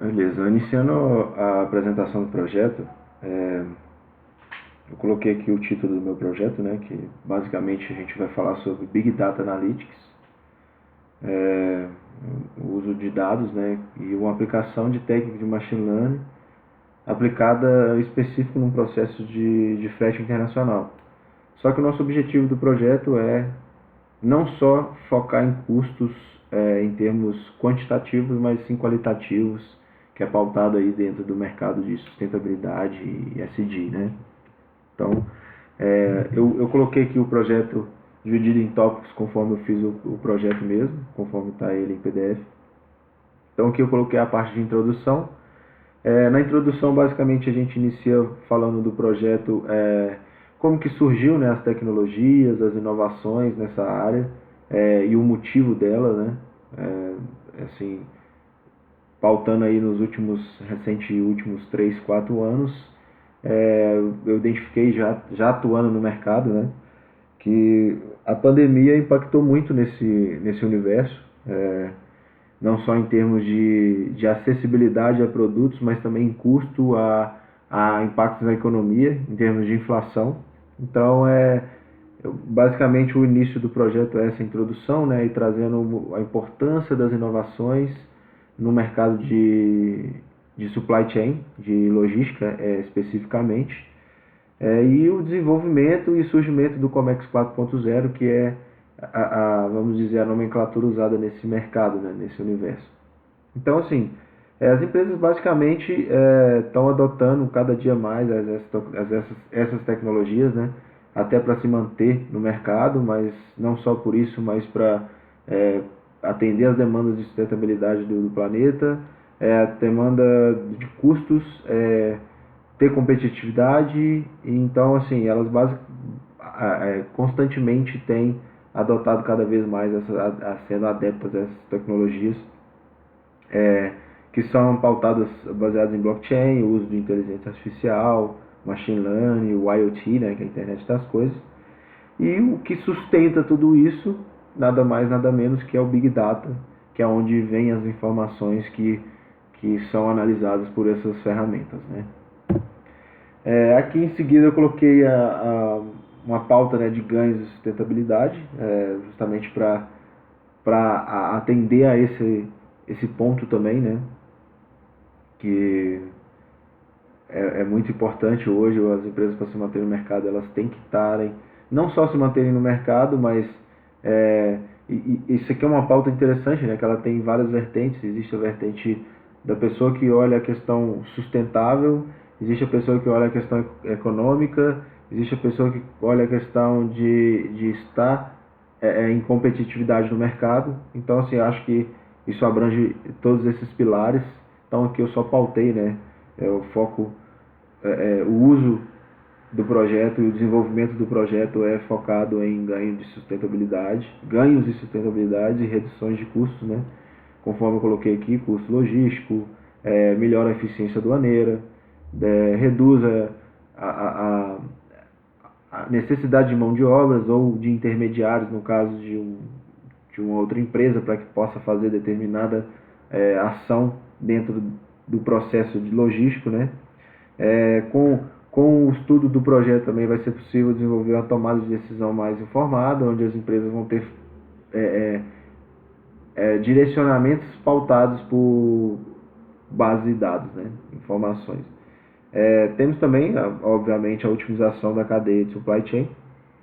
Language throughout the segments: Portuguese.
Beleza, iniciando a apresentação do projeto, eu coloquei aqui o título do meu projeto, né, que basicamente a gente vai falar sobre Big Data Analytics, é, o uso de dados, né, e uma aplicação de técnica de Machine Learning aplicada específico num processo de frete internacional. Só que o nosso objetivo do projeto é não só focar em custos em termos quantitativos, mas sim qualitativos, que é pautado aí dentro do mercado de sustentabilidade e SD, né? Então, eu coloquei aqui o projeto dividido em tópicos conforme eu fiz o projeto mesmo, conforme está ele em PDF. Então aqui eu coloquei a parte de introdução. Na introdução, basicamente, a gente inicia falando do projeto, como que surgiu, né, as tecnologias, as inovações nessa área, e o motivo dela, né, assim, pautando aí nos últimos 3, 4 anos, eu identifiquei já atuando no mercado, né, que a pandemia impactou muito nesse universo, não só em termos de acessibilidade a produtos, mas também em custo, a impactos na economia, em termos de inflação. Então, basicamente o início do projeto é essa introdução, né, e trazendo a importância das inovações no mercado de supply chain, de logística especificamente, e o desenvolvimento e surgimento do Comex 4.0, que é vamos dizer, a nomenclatura usada nesse mercado, né, nesse universo. Então, assim, as empresas basicamente estão adotando cada dia mais essas tecnologias, né, até para se manter no mercado, mas não só por isso, mas para atender as demandas de sustentabilidade do planeta, a demanda de custos, ter competitividade, e então, assim, elas constantemente têm adotado cada vez mais, sendo adeptas a essas tecnologias, que são pautadas, baseadas em blockchain, o uso de inteligência artificial, machine learning, o IoT, né, que é a internet das coisas. E o que sustenta tudo isso, nada mais, nada menos que é o Big Data, que é onde vem as informações que são analisadas por essas ferramentas, né. Aqui em seguida eu coloquei uma pauta, né, de ganhos de sustentabilidade, justamente para atender a esse ponto também, né, que é muito importante hoje. As empresas, para se manterem no mercado, elas têm que estarem, não só se manterem no mercado, mas isso aqui é uma pauta interessante, né, que ela tem várias vertentes. Existe a vertente da pessoa que olha a questão sustentável, existe a pessoa que olha a questão econômica, existe a pessoa que olha a questão de estar em competitividade no mercado. Então, assim, acho que isso abrange todos esses pilares. Então, aqui eu só pautei, né, o foco, o uso do projeto e o desenvolvimento do projeto é focado em ganhos de sustentabilidade e reduções de custos, né, conforme eu coloquei aqui: custo logístico, melhora a eficiência aduaneira, reduz a necessidade de mão de obras ou de intermediários, no caso de uma outra empresa, para que possa fazer determinada ação dentro do processo de logístico, né? Com o estudo do projeto também vai ser possível desenvolver uma tomada de decisão mais informada, onde as empresas vão ter direcionamentos pautados por base de dados, né? Informações. Temos também, obviamente, a otimização da cadeia de supply chain,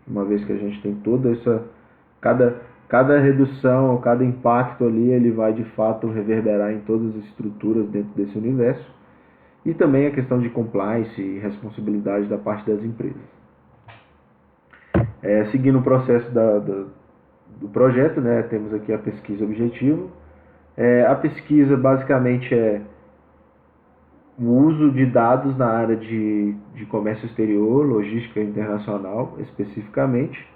uma vez que a gente tem toda essa... Cada redução ou cada impacto ali, ele vai de fato reverberar em todas as estruturas dentro desse universo. E também a questão de compliance e responsabilidade da parte das empresas. Seguindo o processo do projeto, né, temos aqui a pesquisa objetivo. A pesquisa basicamente é o uso de dados na área de comércio exterior, logística internacional especificamente.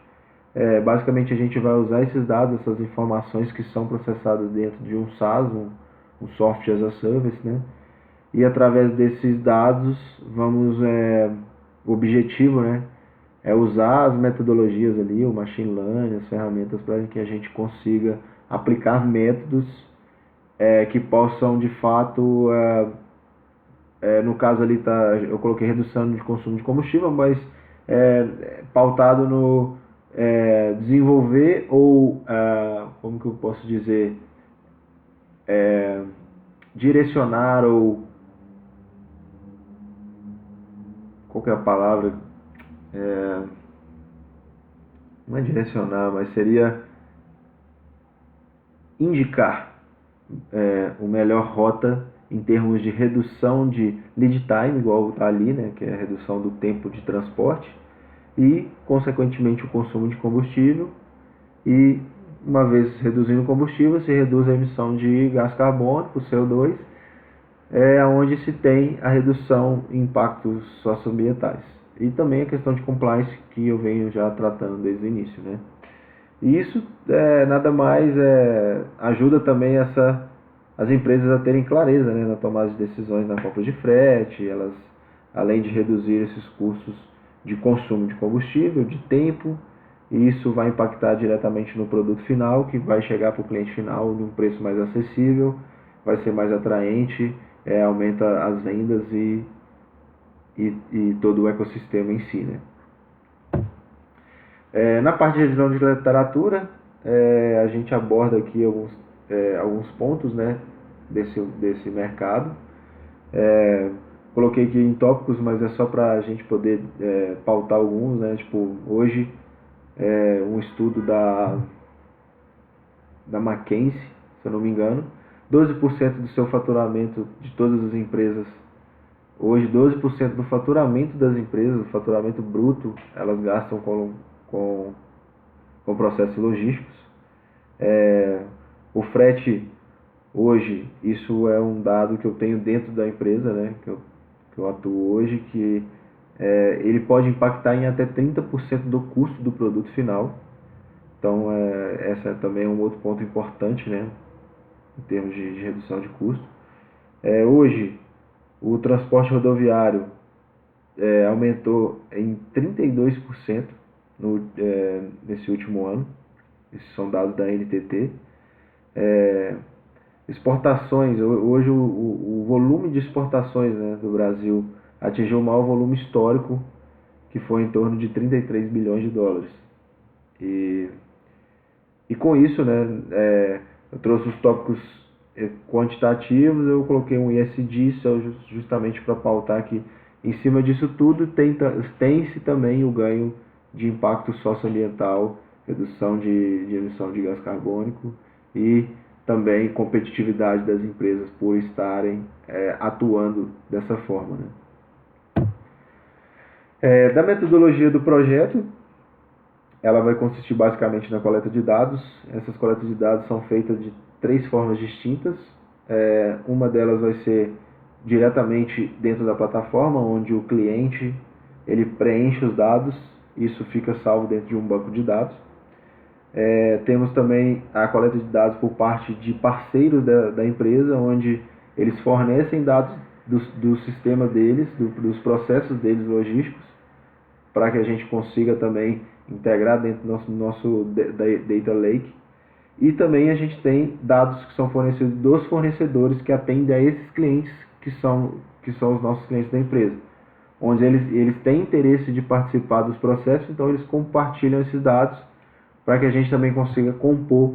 Basicamente a gente vai usar esses dados, essas informações que são processadas dentro de um SaaS, um Software as a Service, né? E através desses dados o objetivo, né, é usar as metodologias ali, o machine learning, as ferramentas, para que a gente consiga aplicar métodos que possam de fato, no caso ali eu coloquei redução de consumo de combustível, mas pautado no desenvolver ou, como que eu posso dizer, direcionar ou, qual que é a palavra? Não é direcionar, mas seria indicar uma melhor rota em termos de redução de lead time, igual está ali, né, que é a redução do tempo de transporte, e, consequentemente, o consumo de combustível. E, uma vez reduzindo o combustível, se reduz a emissão de gás carbônico, CO2, onde se tem a redução em impactos socioambientais. E também a questão de compliance, que eu venho já tratando desde o início, né? E isso nada mais ajuda também as empresas a terem clareza, né, na tomada de decisões na compra de frete. Elas, além de reduzir esses custos de consumo de combustível, de tempo, e isso vai impactar diretamente no produto final, que vai chegar para o cliente final num preço mais acessível, vai ser mais atraente, aumenta as vendas e todo o ecossistema em si, né? Na parte de revisão de literatura, a gente aborda aqui alguns pontos, né, desse mercado. Coloquei aqui em tópicos, mas é só para a gente poder pautar alguns, né? Tipo, hoje, um estudo da McKinsey, se eu não me engano, 12% do seu faturamento de todas as empresas, hoje 12% do faturamento das empresas, o faturamento bruto, elas gastam com processos logísticos. O frete, hoje, isso é um dado que eu tenho dentro da empresa, né, que eu atuo hoje, que ele pode impactar em até 30% do custo do produto final. Então, essa também é um outro ponto importante, né, em termos de redução de custo. Hoje, o transporte rodoviário aumentou em 32% nesse último ano. Esses são dados da NTT. Exportações, hoje o volume de exportações, né, do Brasil atingiu o maior volume histórico, que foi em torno de 33 bilhões de dólares. E com isso, né, eu trouxe os tópicos quantitativos, eu coloquei um ESG justamente para pautar que em cima disso tudo tem-se também o ganho de impacto socioambiental, redução de emissão de gás carbônico e também competitividade das empresas por estarem atuando dessa forma, né? Da metodologia do projeto, ela vai consistir basicamente na coleta de dados. Essas coletas de dados são feitas de 3 formas distintas. Uma delas vai ser diretamente dentro da plataforma, onde o cliente ele preenche os dados, isso fica salvo dentro de um banco de dados. Temos também a coleta de dados por parte de parceiros da empresa, onde eles fornecem dados do sistema deles, dos processos deles logísticos, para que a gente consiga também integrar dentro do nosso Data Lake. E também a gente tem dados que são fornecidos dos fornecedores que atendem a esses clientes que são os nossos clientes da empresa, onde eles têm interesse de participar dos processos, então eles compartilham esses dados para que a gente também consiga compor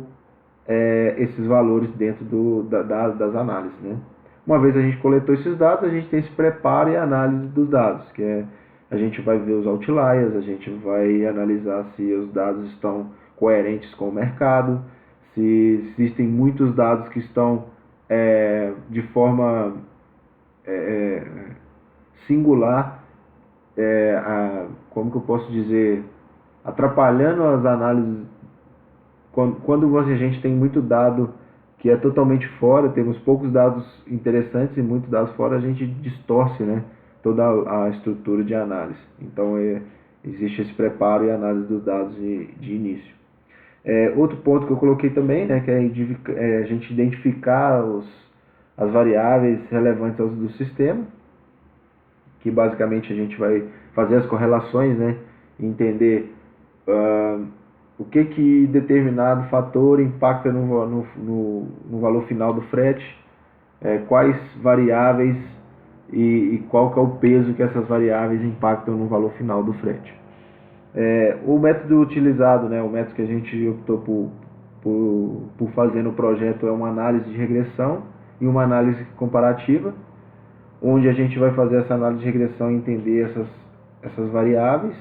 esses valores dentro das análises, né? Uma vez a gente coletou esses dados, a gente tem esse preparo e análise dos dados, que a gente vai ver os outliers, a gente vai analisar se os dados estão coerentes com o mercado, se existem muitos dados que estão de forma singular, como que eu posso dizer, atrapalhando as análises. Quando a gente tem muito dado que é totalmente fora, temos poucos dados interessantes e muitos dados fora, a gente distorce, né, toda a estrutura de análise. Então, existe esse preparo e análise dos dados de início. Outro ponto que eu coloquei também, né, que é a gente identificar as variáveis relevantes do sistema, que basicamente a gente vai fazer as correlações, né, entender o que determinado fator impacta no valor final do frete, quais variáveis e qual que é o peso que essas variáveis impactam no valor final do frete. O método utilizado, né, o método que a gente optou por fazer no projeto é uma análise de regressão e uma análise comparativa, onde a gente vai fazer essa análise de regressão e entender essas variáveis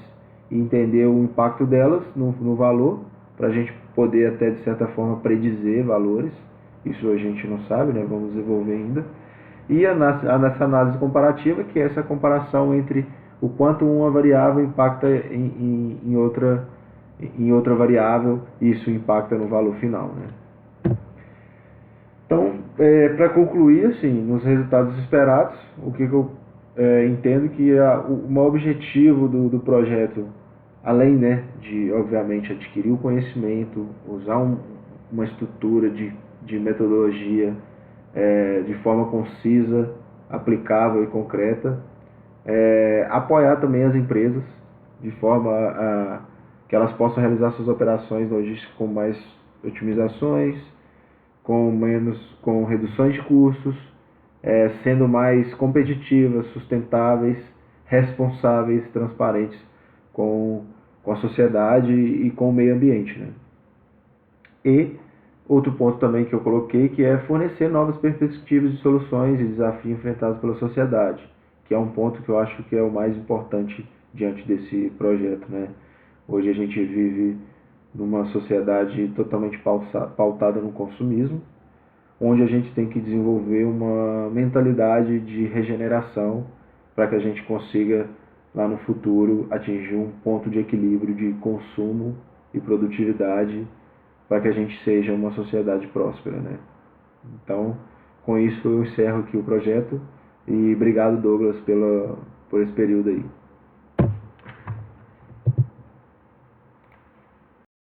e entender o impacto delas no valor, para a gente poder até de certa forma predizer valores. Isso a gente não sabe, né? Vamos desenvolver ainda. E nessa análise comparativa, que é essa comparação entre o quanto uma variável impacta em outra variável, e isso impacta no valor final, né? Então, para concluir, assim, nos resultados esperados, o que eu entendo que o maior objetivo do projeto, além, né, de, obviamente, adquirir o conhecimento, usar uma estrutura de metodologia de forma concisa, aplicável e concreta, apoiar também as empresas de forma que elas possam realizar suas operações logísticas com mais otimizações, com reduções de custos, sendo mais competitivas, sustentáveis, responsáveis, transparentes com a sociedade e com o meio ambiente, né? E outro ponto também que eu coloquei, que é fornecer novas perspectivas de soluções e desafios enfrentados pela sociedade, que é um ponto que eu acho que é o mais importante diante desse projeto, né? Hoje a gente vive numa sociedade totalmente pautada no consumismo, onde a gente tem que desenvolver uma mentalidade de regeneração para que a gente consiga, lá no futuro, atingir um ponto de equilíbrio de consumo e produtividade, para que a gente seja uma sociedade próspera, né? Então, com isso eu encerro aqui o projeto e obrigado, Douglas, por esse período aí.